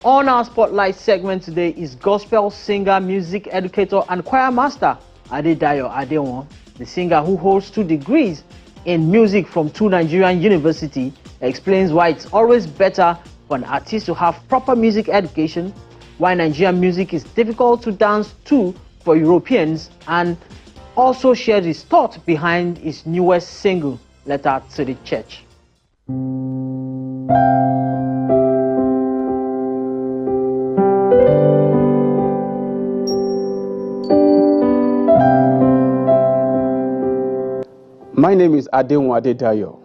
On our Spotlight segment today is gospel singer, music educator, and choir master Dedayo Adewon. The singer, who holds 2 degrees in music from 2 Nigerian universities, explains why it's always better for an artist to have proper music education, why Nigerian music is difficult to dance to for Europeans, and also shares his thought behind his newest single, Letter to the Church. My name is Adewon Dedayo.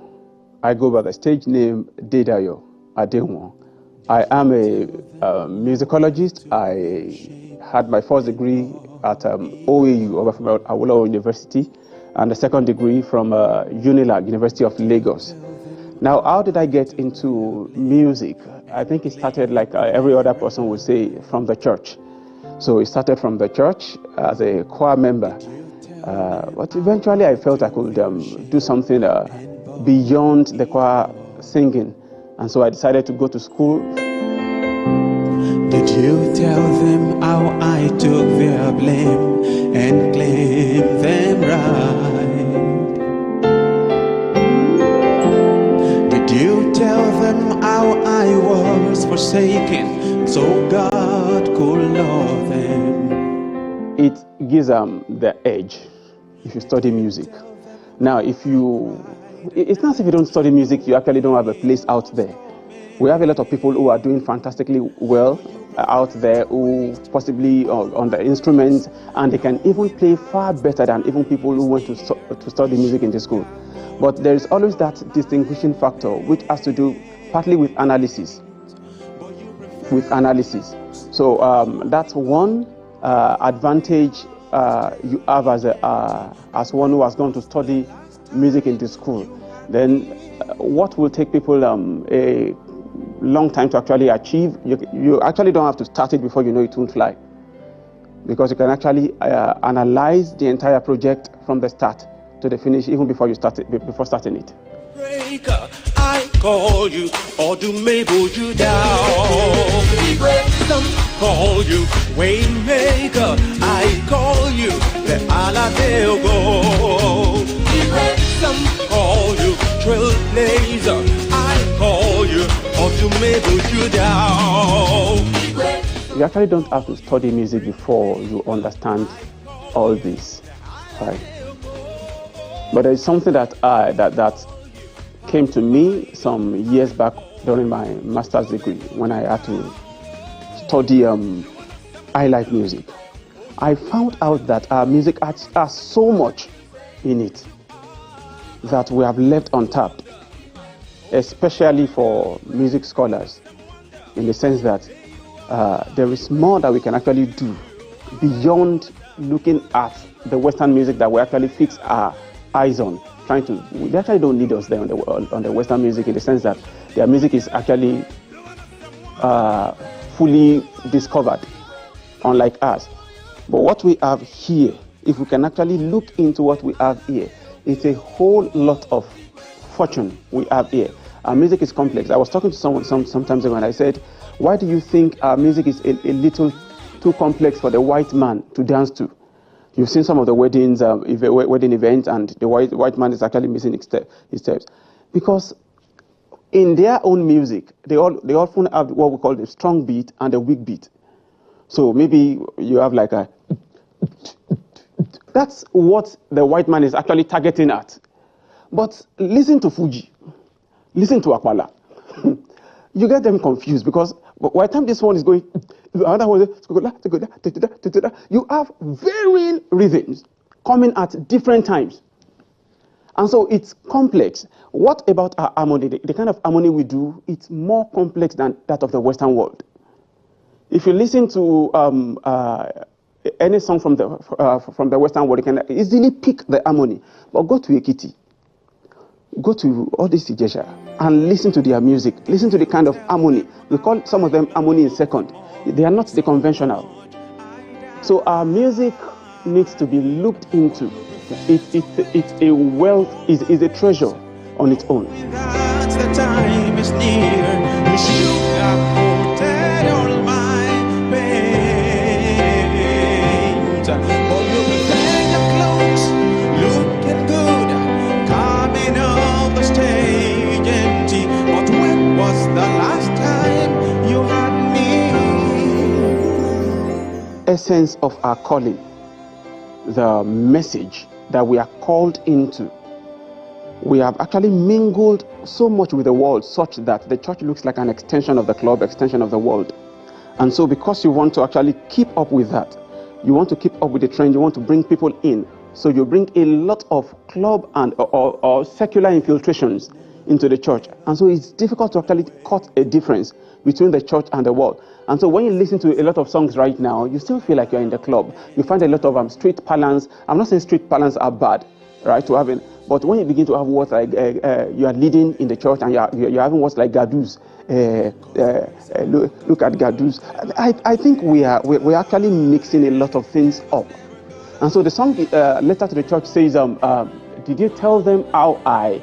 I go by the stage name Dedayo Adewon. I am a musicologist. I had my first degree at OAU, Awolowo University, and the second degree from UNILAG, University of Lagos. Now, how did I get into music? I think it started like every other person would say, from the church. So it started from the church as a choir member. But eventually I felt I could do something beyond the choir singing. And so I decided to go to school. Did you tell them how I took their blame and claimed them right? Did you tell them how I was forsaken so God could love them? It gives the edge if you study music. Now, it's not as if you don't study music, you actually don't have a place out there. We have a lot of people who are doing fantastically well out there, who possibly on the instruments, and they can even play far better than even people who went to study music in the school. But there is always that distinguishing factor, which has to do partly with analysis. So that's one advantage you have as one who has gone to study music in the school. Then what will take people a long time to actually achieve, you actually don't have to start it before you know it won't fly, because you can actually analyze the entire project from the start to the finish, even before starting it. Breaker, I call you, or do Mabel you down? Some call you Waymaker, I call you the Adewon. Some call you Trailblazer, I call you, or do Mabel you down? You actually don't have to study music before you understand all this, right? But there is something that came to me some years back during my master's degree, when I had to study highlight music. I found out that our music has so much in it that we have left untapped, especially for music scholars, in the sense that there is more that we can actually do beyond looking at the Western music that we actually fix our eyes on. They actually don't need us there on the Western music, in the sense that their music is actually fully discovered, unlike us. But what we have here, if we can actually look into what we have here, it's a whole lot of fortune we have here. Our music is complex. I was talking to someone sometimes ago, and I said, why do you think our music is a little too complex for the white man to dance to? You've seen some of the wedding events, and the white man is actually missing his steps. Because in their own music, they often have what we call the strong beat and the weak beat. So maybe you have like a... That's what the white man is actually targeting at. But listen to Fuji, listen to Akpala. You get them confused, because by the time this one is going, another one is, you have varying rhythms coming at different times. And so it's complex. What about our harmony? The kind of harmony we do, it's more complex than that of the Western world. If you listen to any song from the Western world, you can easily pick the harmony. But go to Ekiti, go to all these Ijesha, and listen to their music. Listen to the kind of harmony. We call some of them harmony in second. They are not the conventional. So our music needs to be looked into. It's a wealth, is a treasure on its own. That's the time is near. You should have put it on. essence of our calling, the message that we are called into, we have actually mingled so much with the world such that the church looks like an extension of the club, extension of the world. And so because you want to actually keep up with that, you want to keep up with the trend, you want to bring people in, so you bring a lot of club and or secular infiltrations into the church. And so it's difficult to actually cut a difference between the church and the world. And so when you listen to a lot of songs right now, you still feel like you're in the club. You find a lot of street parlance. I'm not saying street parlance are bad, right, to having, but when you begin to have words like you are leading in the church and you're having words like gadus, look at gadus, I think we're actually mixing a lot of things up. And so the song Letter to the Church says, did you tell them how I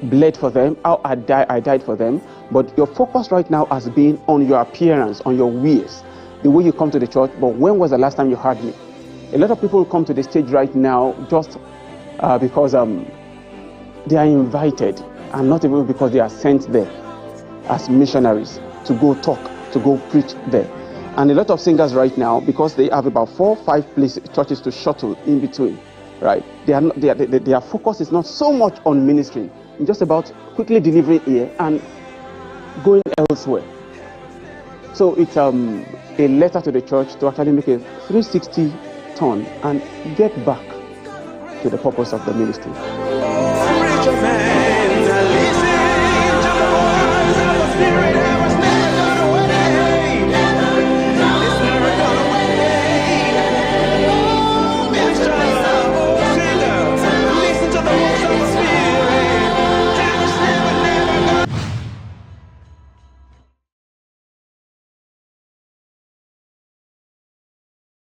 bled for them, how I died for them? But your focus right now has been on your appearance, on your ways, the way you come to the church. But when was the last time you heard me? A lot of people come to the stage right now just because they are invited, and not even because they are sent there as missionaries to go talk, to go preach there. And a lot of singers right now, because they have about 4 or 5 churches to shuttle in between, right? Their focus is not so much on ministry, it's just about quickly delivering here and going elsewhere. So it's a letter to the church to actually make a 360 turn and get back to the purpose of the ministry.